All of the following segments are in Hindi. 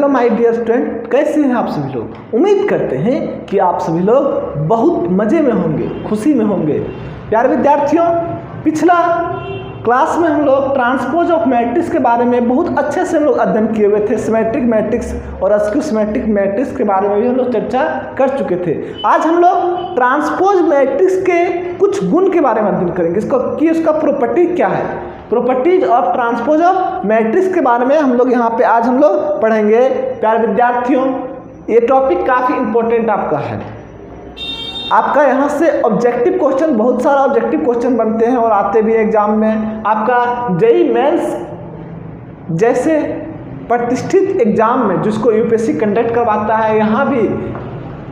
हेलो माय डियर स्टूडेंट, कैसे हैं आप सभी लोग। उम्मीद करते हैं कि आप सभी लोग बहुत मज़े में होंगे, खुशी में होंगे। प्यारे विद्यार्थियों, पिछला क्लास में हम लोग ट्रांसपोज ऑफ मैट्रिक्स के बारे में बहुत अच्छे से हम लोग अध्ययन किए हुए थे। सिमेट्रिक मैट्रिक्स और स्क्यू मैट्रिक्स के बारे में भी हम लोग चर्चा कर चुके थे। आज हम लोग ट्रांसपोज मैट्रिक्स के कुछ गुण के बारे में अध्ययन करेंगे, उसका प्रॉपर्टी क्या है। Properties of transpose of matrix के बारे में हम लोग यहाँ पे आज हम लोग पढ़ेंगे। प्यारे विद्यार्थियों, ये टॉपिक काफ़ी इंपॉर्टेंट आपका है। आपका यहाँ से ऑब्जेक्टिव क्वेश्चन, बहुत सारा ऑब्जेक्टिव क्वेश्चन बनते हैं और आते भी एग्जाम में। आपका जेईई मेंस जैसे प्रतिष्ठित एग्जाम में जिसको यूपीएससी कंडक्ट करवाता है, यहाँ भी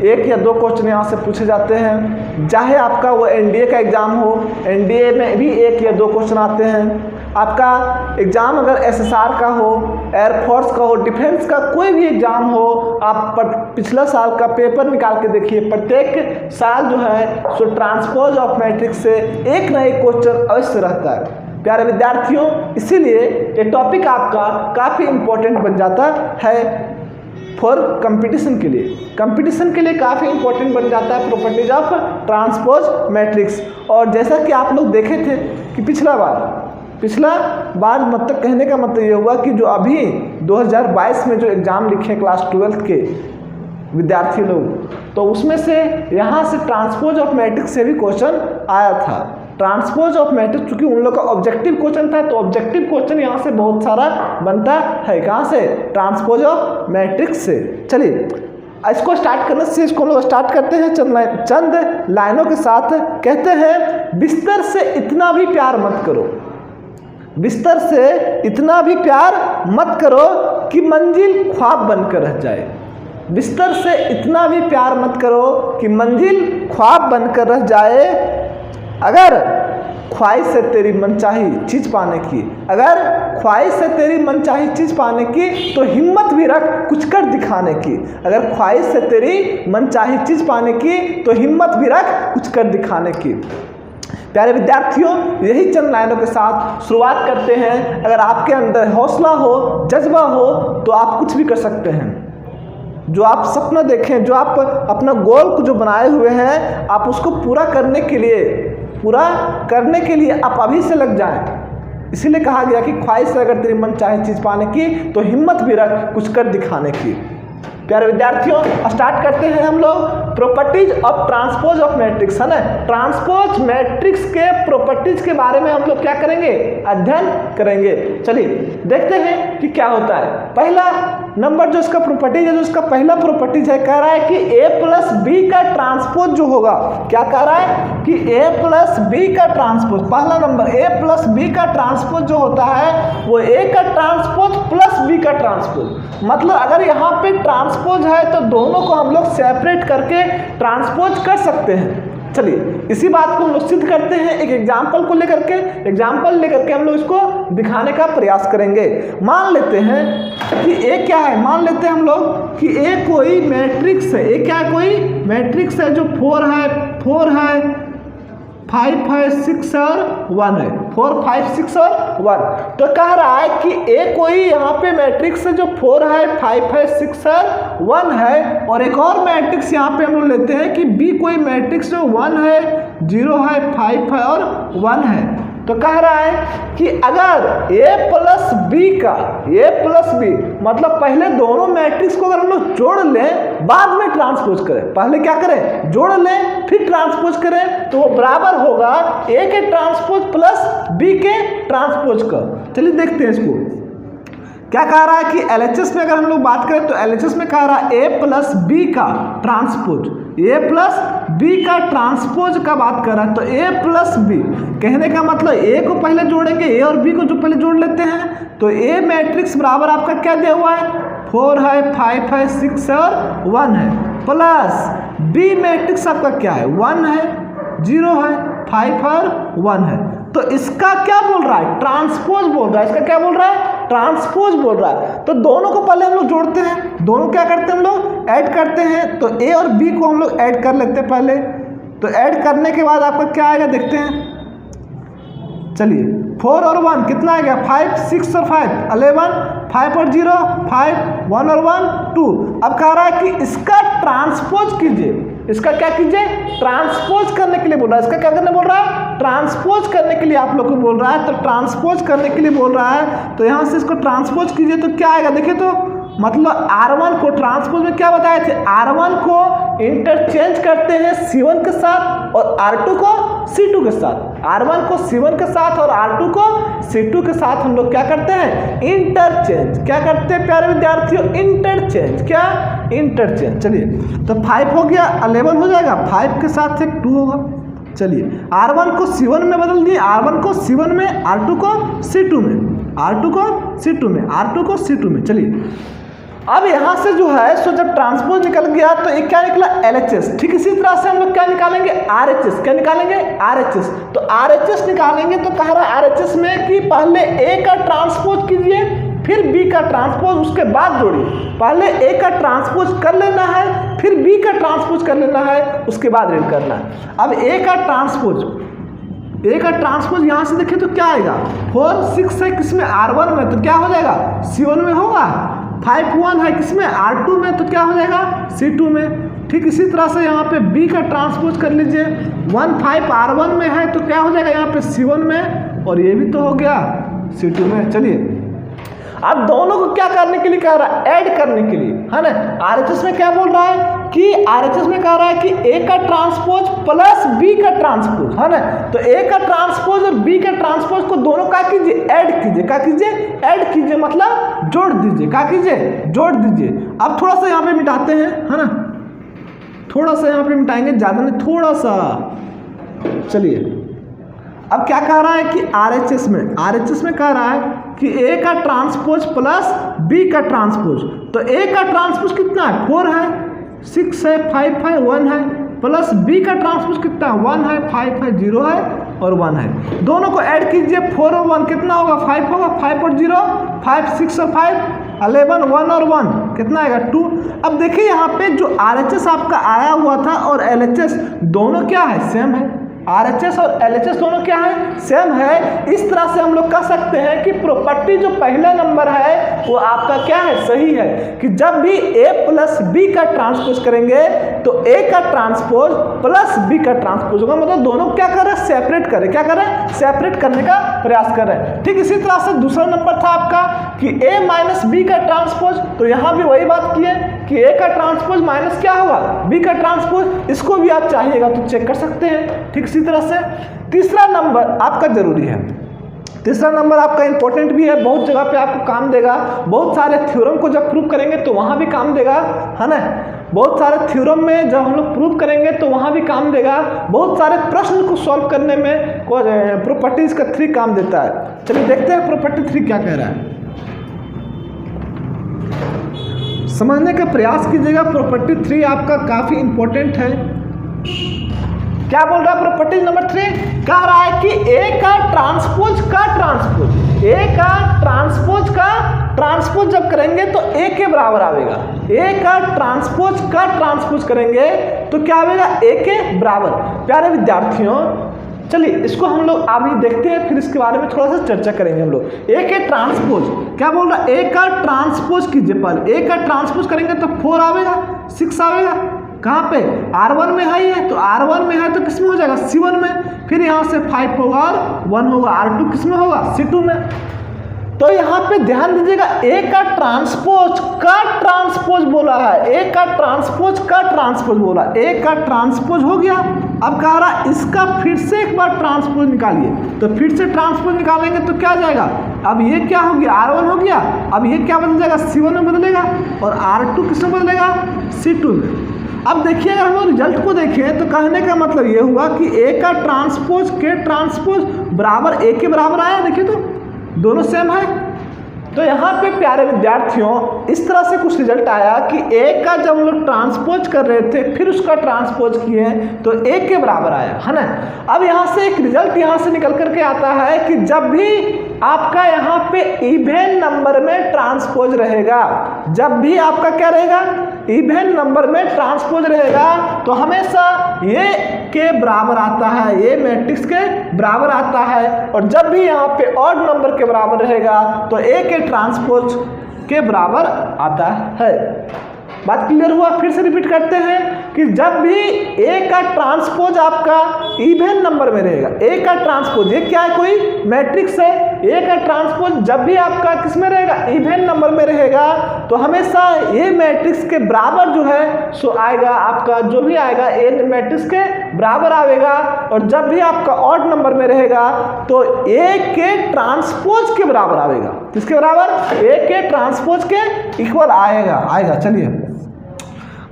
1 या 2 क्वेश्चन यहाँ से पूछे जाते हैं। चाहे आपका वो एनडीए का एग्ज़ाम हो, एनडीए में भी 1 या 2 क्वेश्चन आते हैं। आपका एग्ज़ाम अगर एसएसआर का हो, एयरफोर्स का हो, डिफेंस का कोई भी एग्ज़ाम हो, आप पिछला साल का पेपर निकाल के देखिए। प्रत्येक साल जो है सो ट्रांसपोज ऑफ मैट्रिक्स से एक ना एक क्वेश्चन अवश्य रहता है। प्यारे विद्यार्थियों, इसीलिए ये टॉपिक आपका काफ़ी इम्पोर्टेंट बन जाता है फॉर कंपटीशन के लिए काफ़ी इंपॉर्टेंट बन जाता है प्रॉपर्टीज ऑफ ट्रांसपोज मैट्रिक्स। और जैसा कि आप लोग देखे थे कि पिछला बार मतलब कहने का मतलब ये हुआ कि जो अभी 2022 में जो एग्ज़ाम लिखे क्लास 12th के विद्यार्थी लोग, तो उसमें से यहाँ से ट्रांसपोज ऑफ मैट्रिक्स से भी क्वेश्चन आया था। ट्रांसपोज ऑफ मैट्रिक्स चूँकि उन लोग का ऑब्जेक्टिव क्वेश्चन था, तो ऑब्जेक्टिव क्वेश्चन यहाँ से बहुत सारा बनता है। कहाँ से? ट्रांसपोज ऑफ मैट्रिक्स से। चलिए इसको स्टार्ट करने से इसको हम लोग स्टार्ट करते हैं चंद लाइनों के साथ। कहते हैं, बिस्तर से इतना भी प्यार मत करो, बिस्तर से इतना भी प्यार मत करो कि मंजिल ख्वाब बनकर रह जाए। बिस्तर से इतना भी प्यार मत करो कि मंजिल ख्वाब बनकर रह जाए। अगर ख्वाहिश है तेरी मनचाही चीज़ पाने की, अगर ख्वाहिश है तेरी मनचाही चीज़ पाने की, तो हिम्मत भी रख कुछ कर दिखाने की। अगर ख्वाहिश है तेरी मनचाही चीज़ पाने की, तो हिम्मत भी रख कुछ कर दिखाने की। प्यारे विद्यार्थियों, यही चंद लाइनों के साथ शुरुआत करते हैं। अगर आपके अंदर हौसला हो, जज्बा हो, तो आप कुछ भी कर सकते हैं। जो आप सपना देखें, जो आप अपना गोल को जो बनाए हुए हैं, आप उसको पूरा करने के लिए आप अभी से लग जाएं। इसीलिए कहा गया कि ख्वाहिश अगर तेरी मन चाहे चीज़ पाने की, तो हिम्मत भी रख कुछ कर दिखाने की। प्यारे विद्यार्थियों, स्टार्ट करते हैं हम लोग properties of transpose of matrix, है ना। ट्रांसपोज मैट्रिक्स के प्रॉपर्टीज के बारे में हम लोग क्या करेंगे? अध्ययन करेंगे। चलिए देखते हैं कि क्या होता है। पहला नंबर जो इसका प्रॉपर्टीज है, जो इसका पहला प्रॉपर्टीज है, कह रहा है कि a प्लस बी का ट्रांसपोज जो होगा, क्या कह रहा है कि a प्लस बी का ट्रांसपोज, पहला नंबर a प्लस बी का ट्रांसपोज जो होता है वो a का ट्रांसपोज प्लस b का ट्रांसपोज। मतलब अगर यहाँ पे ट्रांसपोज है तो दोनों को हम लोग सेपरेट करके ट्रांसपोज कर सकते हैं। चलिए इसी बात को हम लोग सिद्ध करते हैं एक एग्जाम्पल लेकर के हम लोग इसको दिखाने का प्रयास करेंगे। मान लेते हैं कि ए क्या है, मान लेते हैं हम लोग कि ए कोई मैट्रिक्स है। ए क्या है? कोई मैट्रिक्स है जो 4 है, 5 है, 6 और 1 है। 4, 5, 6 और 1। तो कह रहा है कि ए कोई यहाँ पे मैट्रिक्स है जो 4 है, 5 है, 6 और 1 है। और एक और मैट्रिक्स यहाँ पे हम लोग लेते हैं कि बी कोई मैट्रिक्स जो 1 है, 0 है, 5 है और 1 है। तो कह रहा है कि अगर a प्लस बी मतलब पहले दोनों मैट्रिक्स को अगर हम लोग जोड़ लें, बाद में ट्रांसपोज करें, पहले क्या करें? जोड़ लें फिर ट्रांसपोज करें, तो वो बराबर होगा a के ट्रांसपोज प्लस b के ट्रांसपोज का। चलिए देखते हैं इसको क्या कह रहा है कि LHS में अगर हम लोग बात करें तो LHS में कह रहा है a प्लस बी का ट्रांसपोज, a प्लस बी का ट्रांसपोज का बात कर रहा है। तो a प्लस बी कहने का मतलब a को पहले जोड़ेंगे, a और b को जो पहले जोड़ लेते हैं, तो a मैट्रिक्स बराबर आपका क्या दिया हुआ है? 4 है, 5 है, 6 और 1 है, प्लस b मैट्रिक्स आपका क्या है? 1 है, 0 है, 5 और 1 है। तो इसका क्या बोल रहा है? ट्रांसपोज बोल रहा है। इसका क्या बोल रहा है? ट्रांसपोज बोल रहा है। तो दोनों को पहले हम लोग जोड़ते हैं, दोनों क्या करते हैं हम लोग? ऐड करते हैं। तो a और b को हम लोग ऐड कर लेते हैं पहले। तो ऐड करने के बाद आपका क्या आएगा देखते हैं। चलिए 4 और 1 कितना आ गया 5, 6 और 5 11, 5 और 0 5, 1 और 1 2। अब कह रहा है कि इसका ट्रांसपोज कीजिए, इसका क्या कीजिए ट्रांसपोज करने के लिए बोल रहा है। इसका क्या करने बोल रहा है ट्रांसपोज करने के लिए आप लोग को बोल रहा है। तो ट्रांसपोज करने के लिए बोल रहा है, तो यहाँ से इसको ट्रांसपोज कीजिए तो क्या आएगा देखिए। तो मतलब R1 को ट्रांसपोज में क्या बताए थे, R1 को इंटरचेंज करते हैं C1 के साथ और R2 को C2 के साथ। R1 को C1 के साथ और R2 को C2 के साथ हम लोग क्या करते हैं इंटरचेंज। क्या करते हैं प्यारे विद्यार्थियों इंटरचेंज, क्या इंटरचेंज। चलिए तो 5 हो गया 11 हो जाएगा, 5 के साथ एक 2 होगा। चलिए R1 को C1 में बदल दिए, R1 को C1 में, R2 को C2 में, R2 को C2 में, R2 को C2 में। चलिए अब यहाँ से जो है सो जब ट्रांसपोज निकल गया तो एक क्या निकला LHS। ठीक इसी तरह से हम लोग क्या निकालेंगे RHS। क्या निकालेंगे RHS। तो RHS निकालेंगे तो कह रहा है RHS में कि पहले A का ट्रांसपोज कीजिए फिर B का ट्रांसपोज उसके बाद जोड़िए। पहले A का ट्रांसपोज कर लेना है फिर B का ट्रांसपोज कर लेना है उसके बाद रीड करना है। अब A का ट्रांसपोज यहाँ से देखें तो क्या आएगा 4 6 है किसमें R1 में, तो क्या हो जाएगा C1 में होगा। 5 1 है किसमें R2 में, तो क्या हो जाएगा C2 में। ठीक इसी तरह से यहाँ पे B का ट्रांसपोज कर लीजिए 1 5 R1 में है तो क्या हो जाएगा यहाँ पे C1 में, और ये भी तो हो गया C2 में। चलिए अब दोनों को क्या करने के लिए कह रहा है ऐड करने के लिए, है ना। RHS में क्या बोल रहा है कि RHS में कह रहा है कि A का ट्रांसपोज प्लस B का ट्रांसपोज, है ना। तो A का ट्रांसपोज और B का ट्रांसपोज को दोनों क्या कीजिए ऐड कीजिए। क्या कीजिए ऐड कीजिए मतलब जोड़ दीजिए। क्या कीजिए जोड़ दीजिए। अब थोड़ा सा यहाँ पे मिटाते हैं, है ना, थोड़ा सा यहाँ पे मिटाएंगे, ज़्यादा नहीं थोड़ा सा। चलिए अब क्या कह रहा है कि RHS में कह रहा है कि A का ट्रांसपोज प्लस B का ट्रांसपोज। तो A का ट्रांसपोज कितना है 4 है, 6 है, 5 है, 1 है, प्लस B का ट्रांसपोज कितना है 1 है, 5 है, 0 है और 1 है। दोनों को ऐड कीजिए 4 और 1 कितना होगा 5 होगा, 5 और 0 5, 6 और 5 11, 1 और 1 कितना आएगा 2। अब देखिए यहाँ पे जो RHS आपका आया हुआ था और LHS दोनों क्या है सेम है। RHS और LHS दोनों क्या है सेम है। इस तरह से हम लोग कह सकते हैं कि प्रॉपर्टी जो पहला नंबर है वो आपका क्या है सही है कि जब भी A प्लस B का ट्रांसपोज करेंगे तो A का ट्रांसपोज प्लस B का ट्रांसपोज होगा। मतलब दोनों क्या कर रहे हैं सेपरेट कर रहे, क्या कर रहे हैं सेपरेट करने का प्रयास कर रहे हैं। ठीक इसी तरह से दूसरा नंबर था आपका कि A माइनस B का ट्रांसपोज, तो यहाँ भी वही बात की है कि A का ट्रांसपोज माइनस क्या होगा B का ट्रांसपोज। इसको भी आप चाहिएगा तो चेक कर सकते हैं। ठीक इसी तरह से तीसरा नंबर आपका जरूरी है, तीसरा नंबर आपका इंपॉर्टेंट भी है, बहुत जगह पे आपको काम देगा। बहुत सारे थ्योरम को जब प्रूव करेंगे तो वहां भी काम देगा, है ना। बहुत सारे थ्योरम में जब हम लोग प्रूव करेंगे तो वहां भी काम देगा। बहुत सारे प्रश्न को सॉल्व करने में प्रॉपर्टीज का 3 काम देता है। चलिए देखते हैं प्रॉपर्टी 3 क्या कह रहा है, समझने का प्रयास कीजिएगा। प्रॉपर्टी 3 आपका काफी इंपॉर्टेंट है। क्या बोल रहा है प्रॉपर्टी नंबर 3 कह रहा है कि A का ट्रांसपोज का ट्रांसपोज, A का ट्रांसपोज जब करेंगे तो A के बराबर आवेगा। A का ट्रांसपोज का ट्रांसपोज करेंगे तो क्या आवेगा A के बराबर। प्यारे विद्यार्थियों चलिए इसको हम लोग अभी देखते हैं, फिर इसके बारे में थोड़ा सा चर्चा करेंगे हम लोग। A के ट्रांसपोज क्या बोल रहा है A का ट्रांसपोज कीजिए। पहले A का ट्रांसपोज करेंगे तो 4 आवेगा, 6 आवेगा। कहाँ पे R1 में है ये, तो R1 में है तो किस में हो जाएगा C1 में। फिर यहाँ से 5 होगा और 1 होगा। R2 किस में होगा C2 में। तो यहाँ पे ध्यान दीजिएगा A का ट्रांसपोज बोला है, A का ट्रांसपोज बोला, A का ट्रांसपोज हो गया। अब कह रहा इसका फिर से एक बार ट्रांसपोज निकालिए, तो फिर से ट्रांसपोज निकालेंगे तो क्या जाएगा, अब ये क्या हो गया R1 हो गया, अब ये क्या बदल जाएगा C1 में बदलेगा और R2 किस में बदलेगा C2 में। अब देखिए अगर हम लोग रिजल्ट को देखें तो कहने का मतलब ये हुआ कि A का ट्रांसपोज के ट्रांसपोज बराबर A के बराबर आया। देखिए तो दोनों सेम है। तो यहाँ पे प्यारे विद्यार्थियों इस तरह से कुछ रिजल्ट आया कि A का जब हम लोग ट्रांसपोज कर रहे थे फिर उसका ट्रांसपोज किए तो A के बराबर आया, है ना। अब यहाँ से एक रिजल्ट यहाँ से निकल करके आता है कि जब भी आपका यहाँ पे इवन नंबर में ट्रांसपोज रहेगा, जब भी आपका क्या रहेगा इवन नंबर में ट्रांसपोज रहेगा, तो हमेशा ये के बराबर आता है, ए मैट्रिक्स के बराबर आता है। और जब भी यहाँ पे ऑड नंबर के बराबर रहेगा तो ए के ट्रांसपोज के बराबर आता है। बात क्लियर हुआ? फिर से रिपीट करते हैं कि जब भी ए का ट्रांसपोज आपका इवन नंबर में रहेगा, ए का ट्रांसपोज, ये क्या है, कोई मैट्रिक्स है, ए का ट्रांसपोज जब भी आपका किस में रहेगा, इवन नंबर में रहेगा, तो हमेशा ए मैट्रिक्स के बराबर जो है सो आएगा, आपका जो भी आएगा ए मैट्रिक्स के बराबर आएगा। और जब भी आपका ऑड नंबर में रहेगा तो ए के ट्रांसपोज के बराबर आएगा। किसके बराबर? ए के ट्रांसपोज के इक्वल आएगा। चलिए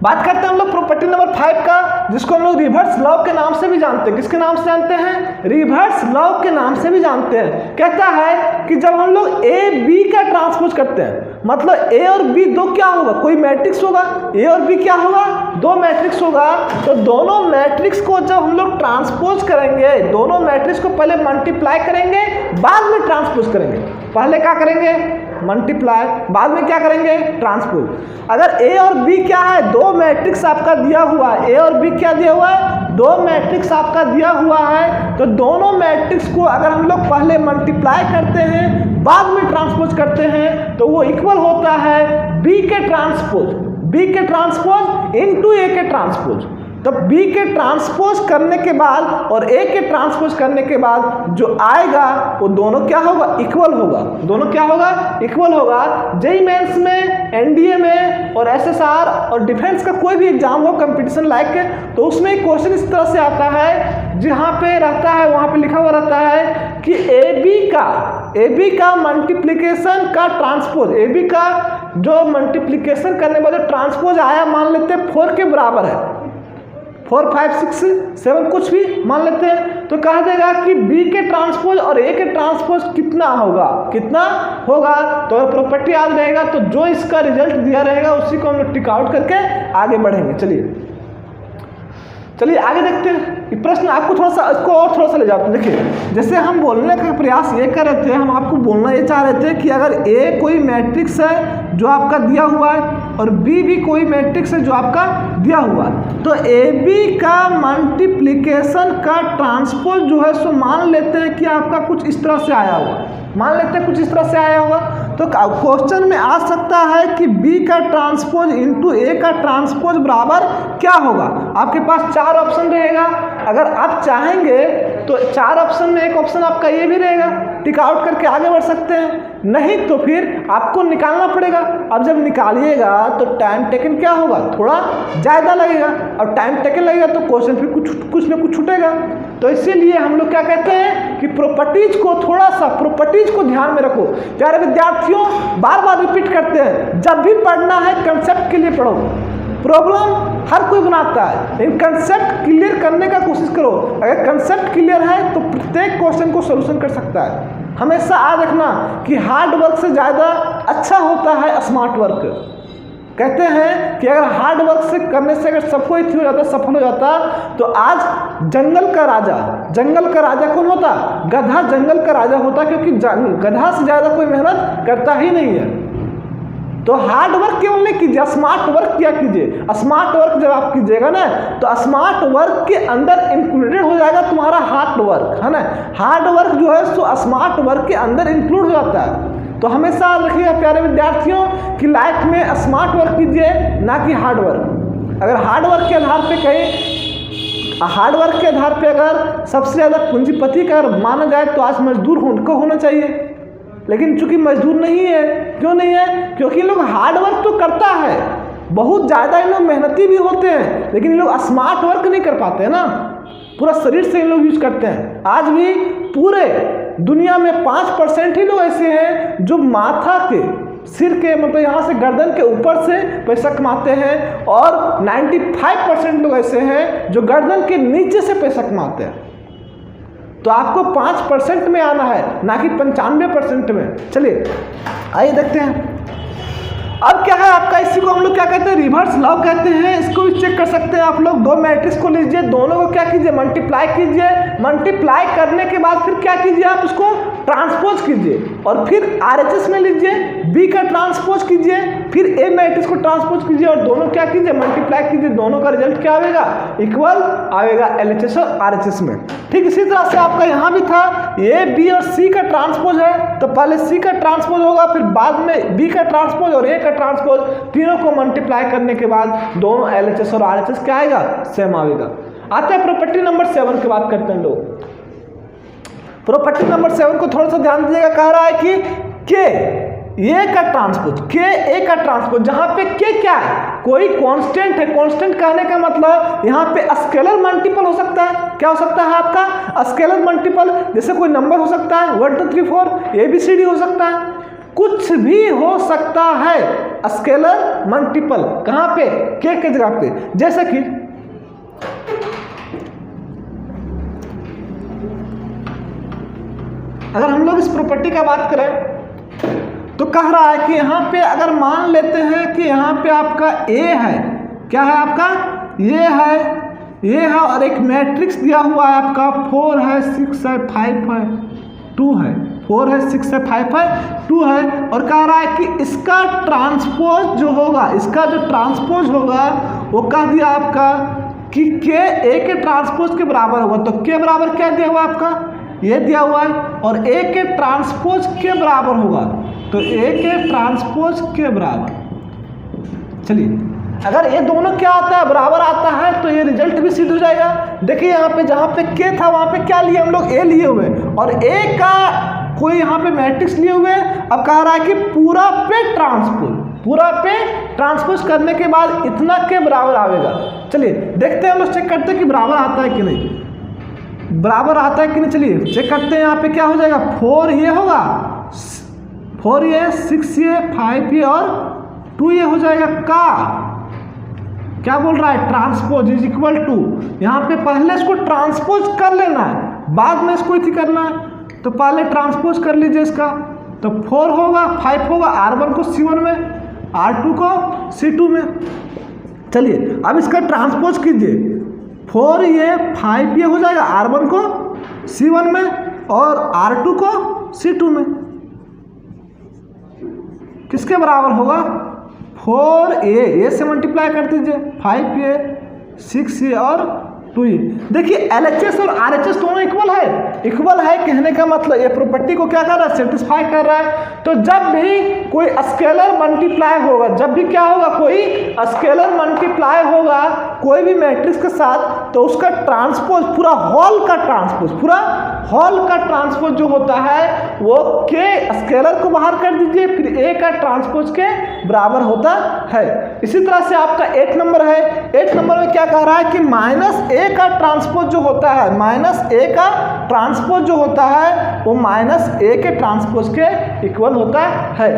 बात करते हैं हम लोग प्रॉपर्टी नंबर 5 का, जिसको हम लोग रिवर्स लॉ के नाम से भी जानते हैं। किसके नाम से जानते हैं? रिवर्स लॉ के नाम से भी जानते हैं। कहता है कि जब हम लोग ए बी का ट्रांसपोज करते हैं, मतलब ए और बी दो क्या होगा, कोई मैट्रिक्स होगा, ए और बी क्या होगा, दो मैट्रिक्स होगा। तो दोनों मैट्रिक्स को जब हम लोग ट्रांसपोज करेंगे, दोनों मैट्रिक्स को पहले मल्टीप्लाई करेंगे, बाद में ट्रांसपोज करेंगे। पहले क्या करेंगे? मल्टीप्लाई, बाद में क्या करेंगे? ट्रांसपोज। अगर ए और बी क्या है, दो मैट्रिक्स आपका दिया हुआ है, ए और बी क्या दिया हुआ है, दो मैट्रिक्स आपका दिया हुआ है, तो दोनों मैट्रिक्स को अगर हम लोग पहले मल्टीप्लाई करते हैं, बाद में ट्रांसपोज करते हैं, तो वो इक्वल होता है बी के ट्रांसपोज, बी के ट्रांसपोज इनटू ए के ट्रांसपोज। तो बी के ट्रांसपोज करने के बाद और ए के ट्रांसपोज करने के बाद जो आएगा वो दोनों क्या होगा? इक्वल होगा। दोनों क्या होगा? इक्वल होगा। जेईई मेंस में, एनडीए में और एसएसआर और डिफेंस का कोई भी एग्जाम हो कंपटीशन लायक के, तो उसमें एक क्वेश्चन इस तरह से आता है, जहाँ पे रहता है वहाँ पे लिखा हुआ रहता है कि ए बी का मल्टीप्लीकेशन का ट्रांसपोज, ए बी का जो मल्टीप्लीकेशन करने वाले ट्रांसपोज आया, मान लेते हैं 4 के बराबर है, 4, 5, 6, 7 कुछ भी मान लेते हैं, तो कह देगा कि बी के ट्रांसपोज और ए के ट्रांसपोज कितना होगा, कितना होगा। तो प्रॉपर्टी याद रहेगा, तो जो इसका रिजल्ट दिया रहेगा उसी को हम लोग टिक आउट करके आगे बढ़ेंगे। चलिए आगे देखते हैं। ये प्रश्न आपको थोड़ा सा, इसको और थोड़ा सा ले जाते हैं। देखिए, जैसे हम बोलने का प्रयास ये कर रहे थे, हम आपको बोलना ये चाह रहे थे कि अगर ए कोई मैट्रिक्स है जो आपका दिया हुआ है और बी भी कोई मैट्रिक्स है जो आपका दिया हुआ है, तो ए बी का मल्टीप्लिकेशन का ट्रांसपोज जो है सो मान लेते हैं कि आपका कुछ इस तरह से आया हुआ, मान लेते हैं कुछ इस तरह से आया होगा। तो क्वेश्चन में आ सकता है कि बी का ट्रांसपोज इंटू ए का ट्रांसपोज बराबर क्या होगा। आपके पास 4 ऑप्शन रहेगा, अगर आप चाहेंगे तो 4 ऑप्शन में एक ऑप्शन आपका ये भी रहेगा, टिक आउट करके आगे बढ़ सकते हैं, नहीं तो फिर आपको निकालना पड़ेगा। अब जब निकालिएगा तो टाइम टेकन क्या होगा, थोड़ा ज़्यादा लगेगा, और टाइम टेकन लगेगा तो क्वेश्चन फिर कुछ ना कुछ छूटेगा। तो इसीलिए हम लोग क्या कहते हैं कि प्रॉपर्टीज को थोड़ा सा, प्रॉपर्टीज को ध्यान में रखो। प्यारे विद्यार्थियों, बार बार रिपीट करते हैं, जब भी पढ़ना है कंसेप्ट के लिए पढ़ो। प्रॉब्लम हर कोई बनाता है, लेकिन कंसेप्ट क्लियर करने का कोशिश करो। अगर कंसेप्ट क्लियर है तो प्रत्येक क्वेश्चन को सोल्यूशन कर सकता है। हमेशा याद रखना कि हार्ड वर्क से ज़्यादा अच्छा होता है स्मार्ट वर्क। कहते हैं कि अगर हार्ड वर्क से करने से अगर सबको ही हो जाता, सफल हो जाता, तो आज जंगल का राजा कौन होता? गधा जंगल का राजा होता, क्योंकि गधा से ज़्यादा कोई मेहनत करता ही नहीं है। तो हार्ड वर्क क्यों नहीं कीजिए, स्मार्ट वर्क क्या कीजिए। स्मार्ट वर्क जब आप कीजिएगा ना, तो स्मार्ट वर्क के अंदर इंक्लूडेड हो जाएगा तुम्हारा हार्ड वर्क, है ना। हार्ड वर्क जो है सो स्मार्ट वर्क के अंदर इंक्लूड हो जाता है। तो हमेशा रखिएगा प्यारे विद्यार्थियों कि लाइफ में स्मार्ट वर्क कीजिए, ना कि हार्ड वर्क। अगर हार्ड वर्क के आधार पे कहीं, हार्ड वर्क के आधार पे अगर सबसे ज़्यादा पूंजीपति का अगर माना जाए तो आज मजदूर को होना चाहिए, लेकिन चूंकि मजदूर नहीं है। क्यों नहीं है? क्योंकि लोग हार्ड वर्क तो करता है, बहुत ज़्यादा इन लोग मेहनती भी होते हैं, लेकिन इन लोग स्मार्ट वर्क नहीं कर पाते हैं ना, पूरा शरीर से इन लोग यूज करते हैं। आज भी पूरे दुनिया में 5% ही लोग ऐसे हैं जो माथा के, सिर के, मतलब यहाँ से गर्दन के ऊपर से पैसा कमाते हैं, और 95% लोग ऐसे हैं जो गर्दन के नीचे से पैसा कमाते हैं। तो आपको 5% में आना है, ना कि 95% में। चलिए आइए देखते हैं। अब क्या है आपका, इसी को हम लोग क्या कहते हैं, रिवर्स लॉ कहते हैं। इसको भी चेक कर सकते हैं आप लोग। दो मैट्रिक्स को लीजिए, दोनों को क्या कीजिए, मल्टीप्लाई कीजिए। मल्टीप्लाई करने के बाद फिर क्या कीजिए, आप उसको ट्रांसपोज कीजिए और फिर RHS में लीजिए, बी का ट्रांसपोज कीजिए, फिर ए मैट्रिक्स को ट्रांसपोज कीजिए और दोनों क्या कीजिए, मल्टीप्लाई कीजिए। दोनों का रिजल्ट क्या आएगा, इक्वल आएगा LHS और RHS में। ठीक इसी तरह से आपका यहाँ भी था, ए बी और सी का ट्रांसपोज है तो पहले सी का ट्रांसपोज होगा, फिर बाद में बी का ट्रांसपोज और ए का ट्रांसपोज, तीनों को मल्टीप्लाई करने के बाद दोनों LHS और RHS क्या आएगा, सेम आएगा। आते हैं प्रॉपर्टी नंबर 7 की बात करते हैं लोग। प्रॉपर्टी नंबर 7 को थोड़ा सा ध्यान दीजिएगा। कह रहा है कि के ए का ट्रांसपोज, के ए का ट्रांसपोज, जहां पे के क्या है, कोई कांस्टेंट है। कांस्टेंट कहने का मतलब यहाँ पे स्केलर मल्टीपल हो सकता है। क्या हो सकता है आपका, स्केलर मल्टीपल, जैसे कोई नंबर हो सकता है 1 2 3 4 ABCD हो सकता है, कुछ भी हो सकता है स्केलर मल्टीपल। कहाँ पे, के जगह पे। जैसे कि अगर हम लोग इस प्रॉपर्टी का बात करें तो कह रहा है कि यहाँ पे अगर मान लेते हैं कि यहाँ पे आपका ए है, क्या है आपका, ये है और एक मैट्रिक्स दिया हुआ है आपका 4 है 6 है 5 है 2 है, 4 है 6 है 5 है 2 है, और कह रहा है कि इसका ट्रांसपोज जो होगा, इसका जो ट्रांसपोज होगा वो कह दिया आपका कि के ए के ट्रांसपोज के बराबर होगा। तो के बराबर क्या दिया हुआ आपका, ये दिया हुआ है, और ए के ट्रांसपोज के बराबर होगा, तो ए के ट्रांसपोज के बराबर। चलिए अगर ये दोनों क्या आता है, बराबर आता है, तो ये रिजल्ट भी सिद्ध हो जाएगा। देखिए यहाँ पे जहाँ पे के था वहाँ पे क्या लिए हम लोग, ए लिए हुए, और ए का कोई यहाँ पे मैट्रिक्स लिए हुए। अब कह रहा है कि पूरा पे ट्रांसपोज करने के बाद इतना के बराबर आएगा। चलिए देखते हैं, हम लोग चेक करते हैं कि बराबर आता है कि नहीं, बराबर आता है कि नहीं। चलिए चेक करते हैं। यहाँ पे क्या हो जाएगा, 4 ये होगा, 4 ये 6 ये 5 ये और 2 ये हो जाएगा का, क्या बोल रहा है, ट्रांसपोज इज इक्वल टू, यहाँ पे पहले इसको ट्रांसपोज कर लेना है, बाद में इसको इसी करना है, तो पहले ट्रांसपोज कर लीजिए इसका, तो 4 होगा 5 होगा, R1 को C1 में, R2 को C2 में। चलिए अब इसका ट्रांसपोज कीजिए, 4 ये 5 ये हो जाएगा, R1 को C1 में और R2 को C2 में, किसके बराबर होगा, 4a से मल्टीप्लाई कर दीजिए, 5a 6a और 2a। देखिए LHS और RHS दोनों इक्वल है कहने का मतलब ये प्रॉपर्टी को क्या कर रहा है, सेटिस्फाई कर रहा है। तो जब भी कोई स्केलर मल्टीप्लाई होगा, जब भी क्या होगा, कोई स्केलर मल्टीप्लाई होगा कोई भी मैट्रिक्स के साथ, तो उसका ट्रांसपोज पूरा हॉल का ट्रांसपोज जो होता है वो के स्केलर को बाहर कर दीजिए, फिर ए का ट्रांसपोज के बराबर होता है। इसी तरह से आपका 8 नंबर है। 8 नंबर में क्या कह रहा है कि -a का ट्रांसपोज जो होता है, -a का ट्रांसपोज जो होता है वो -a के ट्रांसपोज के इक्वल होता है।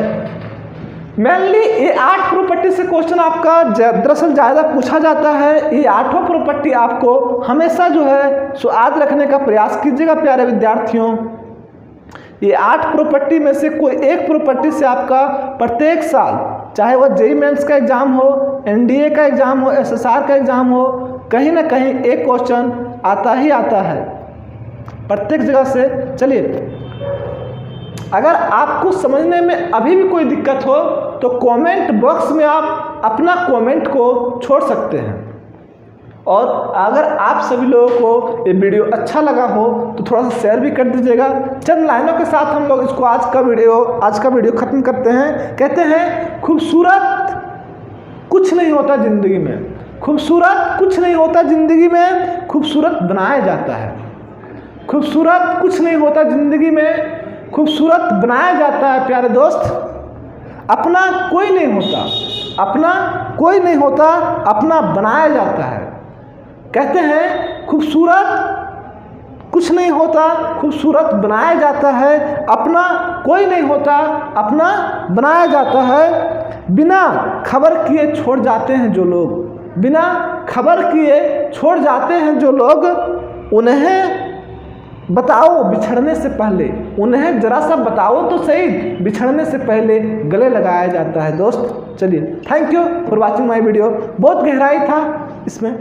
मेनली ये 8 प्रॉपर्टी से क्वेश्चन आपका दरअसल ज़्यादा पूछा जाता है। ये 8 प्रॉपर्टी आपको हमेशा जो है सो याद रखने का प्रयास कीजिएगा प्यारे विद्यार्थियों। ये 8 प्रॉपर्टी में से कोई एक प्रॉपर्टी से आपका प्रत्येक साल, चाहे वह JEE मेंस का एग्जाम हो, NDA का एग्जाम हो, SSR का एग्जाम हो, कहीं ना कहीं एक क्वेश्चन आता ही आता है प्रत्येक जगह से। चलिए अगर आपको समझने में अभी भी कोई दिक्कत हो तो कमेंट बॉक्स में आप अपना कमेंट को छोड़ सकते हैं, और अगर आप सभी लोगों को ये वीडियो अच्छा लगा हो तो थोड़ा सा शेयर भी कर दीजिएगा। चंद लाइनों के साथ हम लोग इसको आज का वीडियो ख़त्म करते हैं। कहते हैं खूबसूरत कुछ नहीं होता ज़िंदगी में, खूबसूरत कुछ नहीं होता ज़िंदगी में, खूबसूरत बनाया जाता है। खूबसूरत कुछ नहीं होता ज़िंदगी में, खूबसूरत बनाया जाता है प्यारे दोस्त। अपना कोई नहीं होता, अपना बनाया जाता है। कहते हैं खूबसूरत कुछ नहीं होता, खूबसूरत बनाया जाता है। अपना कोई नहीं होता, अपना बनाया जाता है। बिना खबर किए छोड़ जाते हैं जो लोग, बिना खबर किए छोड़ जाते हैं जो लोग, उन्हें बताओ बिछड़ने से पहले, उन्हें जरा सा बताओ तो सही, बिछड़ने से पहले गले लगाया जाता है दोस्त। चलिए, thank you for watching my video. बहुत गहराई था इसमें।